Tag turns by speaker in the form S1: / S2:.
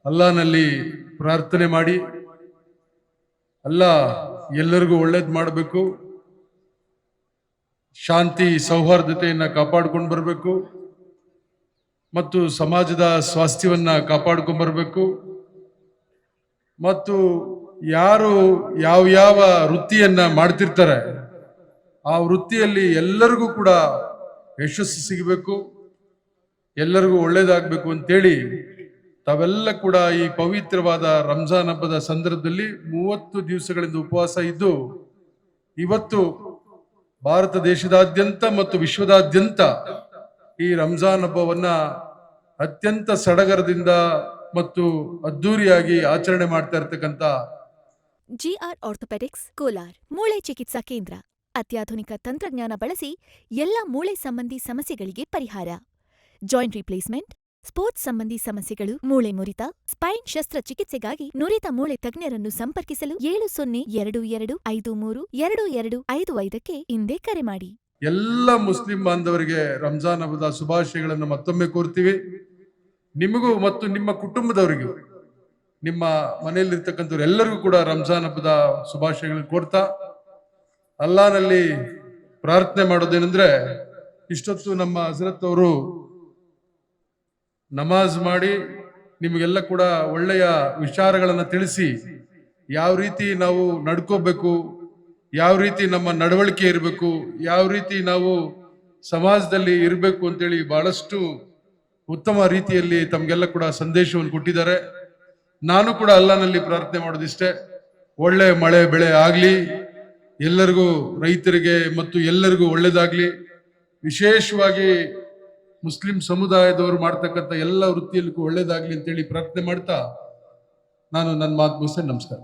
S1: ಅಲ್ಲಾನಲ್ಲಿ ಪ್ರಾರ್ಥನೆ ಮಾಡಿ ಅಲ್ಲ ಎಲ್ಲರಿಗೂ ಒಳ್ಳೇದು ಮಾಡಬೇಕು, ಶಾಂತಿ ಸೌಹಾರ್ದತೆಯನ್ನು ಕಾಪಾಡಿಕೊಂಡು ಬರಬೇಕು ಮತ್ತು ಸಮಾಜದ ಸ್ವಾಸ್ಥ್ಯವನ್ನ ಕಾಪಾಡ್ಕೊಂಡು ಬರಬೇಕು ಮತ್ತು ಯಾರು ಯಾವ ವೃತ್ತಿಯನ್ನ ಮಾಡ್ತಿರ್ತಾರೆ ಆ ವೃತ್ತಿಯಲ್ಲಿ ಎಲ್ಲರಿಗೂ ಕೂಡ ಯಶಸ್ಸು ಸಿಗಬೇಕು, ಎಲ್ಲರಿಗೂ ಒಳ್ಳೇದಾಗಬೇಕು ಅಂತೇಳಿ ತಾವೆಲ್ಲ ಕೂಡ ಈ ಪವಿತ್ರವಾದ ರಂಜಾನ್ ಹಬ್ಬದ ಸಂದರ್ಭದಲ್ಲಿ 30 ದಿವಸಗಳಿಂದ ಉಪವಾಸ ಇದ್ದು ಇವತ್ತು ಭಾರತ ದೇಶದಾದ್ಯಂತ ಮತ್ತು ವಿಶ್ವದಾದ್ಯಂತ ಈ ರಂಜಾನ್ ಹಬ್ಬವನ್ನ ಅತ್ಯಂತ ಸಡಗರದಿಂದ ಮತ್ತು ಅದ್ದೂರಿಯಾಗಿ ಆಚರಣೆ ಮಾಡ್ತಾ ಇರತಕ್ಕಂತ
S2: ಜಿಆರ್ ಆರ್ಥೋಪೆಡಿಕ್ಸ್ ಕೋಲಾರ್ ಮೂಳೆ ಚಿಕಿತ್ಸಾ ಕೇಂದ್ರ ಅತ್ಯಾಧುನಿಕ ತಂತ್ರಜ್ಞಾನ ಬಳಸಿ ಎಲ್ಲ ಮೂಳೆ ಸಂಬಂಧಿ ಸಮಸ್ಯೆಗಳಿಗೆ ಪರಿಹಾರ. ಜಾಯಿಂಟ್ ರಿಪ್ಲೇಸ್ಮೆಂಟ್, ಸ್ಪೋರ್ಟ್ಸ್ ಸಂಬಂಧಿ ಸಮಸ್ಯೆಗಳು, ಮೂಳೆ ಮುರಿತ, ಸ್ಪೈನ್ ಶಸ್ತ್ರಚಿಕಿತ್ಸೆಗಾಗಿ ನುರಿತ ಮೂಳೆ ತಜ್ಞರನ್ನು ಸಂಪರ್ಕಿಸಲು 7022532255ಕ್ಕೆ ಇಂದೇ ಕರೆ ಮಾಡಿ.
S1: ಎಲ್ಲ ಮುಸ್ಲಿಂ ಬಾಂಧವರಿಗೆ ರಂಜಾನ್ ಹಬ್ಬದ ಶುಭಾಶಯಗಳನ್ನು ಮತ್ತೊಮ್ಮೆ ಕೋರ್ತೀವಿ. ನಿಮಗೂ ಮತ್ತು ನಿಮ್ಮ ಕುಟುಂಬದವರಿಗೂ, ನಿಮ್ಮ ಮನೆಯಲ್ಲಿರ್ತಕ್ಕಂಥವ್ರು ಎಲ್ಲರಿಗೂ ಕೂಡ ರಂಜಾನ್ ಹಬ್ಬದ ಶುಭಾಶಯಗಳನ್ನು ಕೋರ್ತಾ ಅಲ್ಲಾನಲ್ಲಿ ಪ್ರಾರ್ಥನೆ ಮಾಡೋದೇನೆಂದ್ರೆ, ಇಷ್ಟೊತ್ತು ನಮ್ಮ ಹಜರತ್ ಅವರು ನಮಾಜ್ ಮಾಡಿ ನಿಮಗೆಲ್ಲ ಕೂಡ ಒಳ್ಳೆಯ ವಿಚಾರಗಳನ್ನು ತಿಳಿಸಿ ಯಾವ ರೀತಿ ನಾವು ನಡ್ಕೋಬೇಕು, ಯಾವ ರೀತಿ ನಮ್ಮ ನಡವಳಿಕೆ ಇರಬೇಕು, ಯಾವ ರೀತಿ ನಾವು ಸಮಾಜದಲ್ಲಿ ಇರಬೇಕು ಅಂತೇಳಿ ಬಹಳಷ್ಟು ಉತ್ತಮ ರೀತಿಯಲ್ಲಿ ತಮಗೆಲ್ಲ ಕೂಡ ಸಂದೇಶವನ್ನು ಕೊಟ್ಟಿದ್ದಾರೆ. ನಾನು ಕೂಡ ಅಲ್ಲಾನಲ್ಲಿ ಪ್ರಾರ್ಥನೆ ಮಾಡೋದಿಷ್ಟೇ, ಒಳ್ಳೆ ಮಳೆ ಬೆಳೆ ಆಗ್ಲಿ, ಎಲ್ಲರಿಗೂ ರೈತರಿಗೆ ಮತ್ತು ಎಲ್ಲರಿಗೂ ಒಳ್ಳೇದಾಗ್ಲಿ, ವಿಶೇಷವಾಗಿ ಮುಸ್ಲಿಂ ಸಮುದಾಯದವರು ಮಾಡ್ತಕ್ಕಂಥ ಎಲ್ಲ ವೃತ್ತಿಯಲ್ಲಿಗೂ ಒಳ್ಳೇದಾಗ್ಲಿ ಅಂತೇಳಿ ಪ್ರಾರ್ಥನೆ ಮಾಡ್ತಾ ನಾನು ನನ್ನ ಮಾತು ಮುಗಿಸ್ತೇನೆ. ನಮಸ್ಕಾರ.